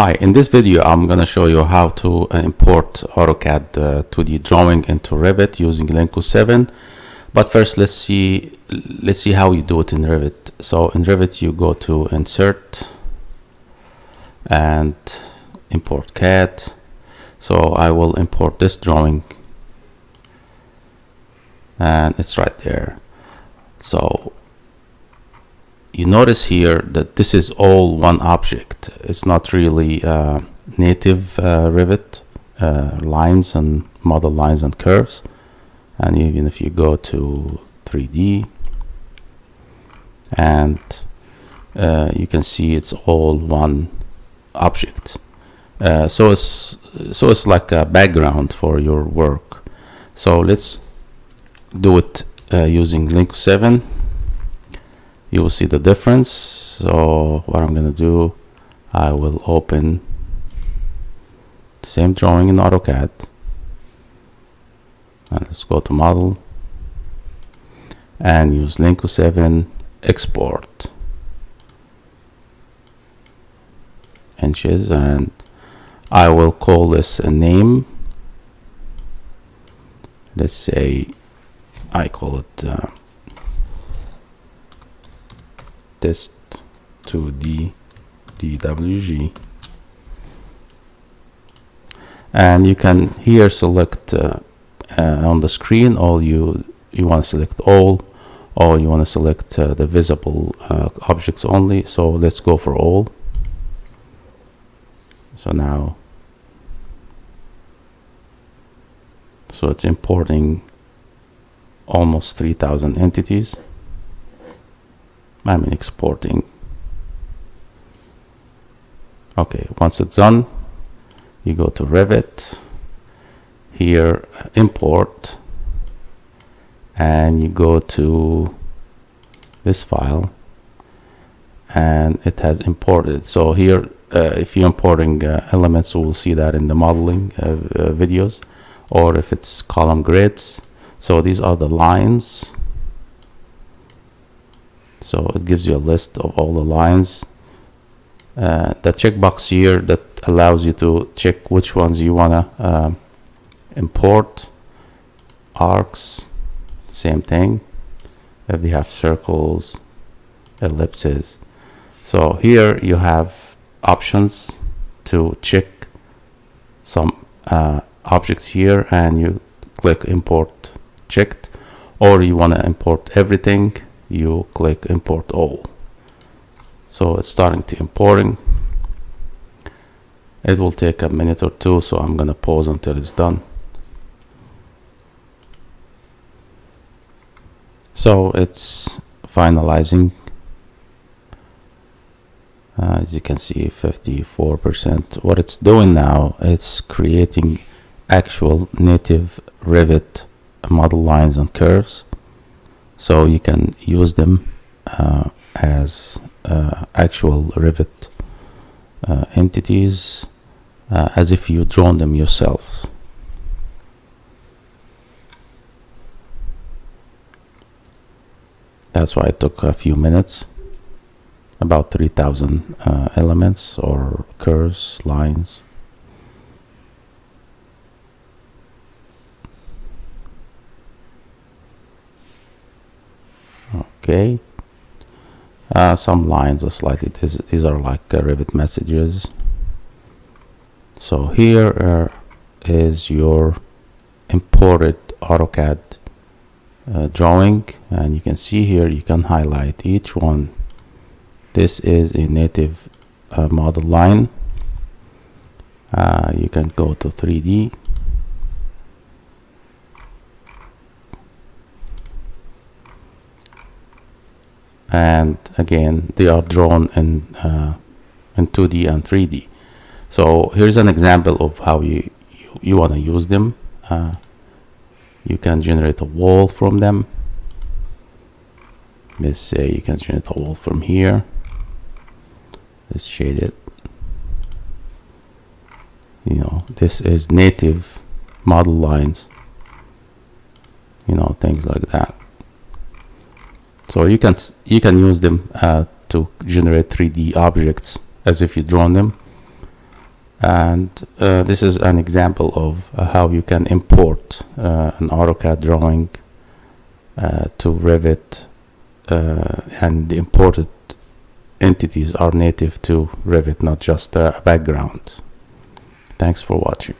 Hi, in this video I'm going to show you how to import AutoCAD 2D drawing into Revit using LINKo7. But first let's see how you do it in Revit. So in Revit you go to Insert and Import CAD. So I will import this drawing and it's right there. So you notice here that this is all one object. It's not really native Revit lines and model lines and curves. And even if you go to 3D and you can see it's all one object. So it's like a background for your work. So let's do it using LINKo7. You will see the difference. So what I'm going to do, I will open the same drawing in AutoCAD and let's go to model and use LINKo7 export inches, and I will call this a name. Let's say I call it test 2D DWG, and you can here select on the screen all you want to select all, or you want to select the visible objects only. So let's go for all. So now it's importing almost 3,000 entities. I'm exporting. Okay, once it's done, you go to Revit, here import, and you go to this file and it has imported. So here if you're importing elements, we'll see that in the modeling videos, or if it's column grids. So these are the lines. So it gives you a list of all the lines. The checkbox here that allows you to check which ones you want to import. Arcs, same thing. If you have circles, ellipses. So here you have options to check some objects here, and you click import checked, or you want to import everything, you click import all. So it's starting to importing. It will take a minute or two, so I'm gonna pause until it's done. So it's finalizing. As you can see, 54%. What it's doing now, it's creating actual native Revit model lines and curves, so you can use them as actual Revit entities, as if you drawn them yourself. That's why it took a few minutes. About 3,000 elements or curves, lines. Okay. Some lines are slightly, these are like Revit messages. So here is your imported AutoCAD drawing, and you can see here you can highlight each one. This is a native model line. You can go to 3D and again they are drawn in 2D and 3D. So here's an example of how you want to use them. You can generate a wall from them. Let's say you can generate a wall from here. Let's shade it. You know, this is native model lines, you know, things like that. So you can use them to generate 3D objects as if you drawn them. And this is an example of how you can import an AutoCAD drawing to Revit, and the imported entities are native to Revit, not just a background. Thanks for watching.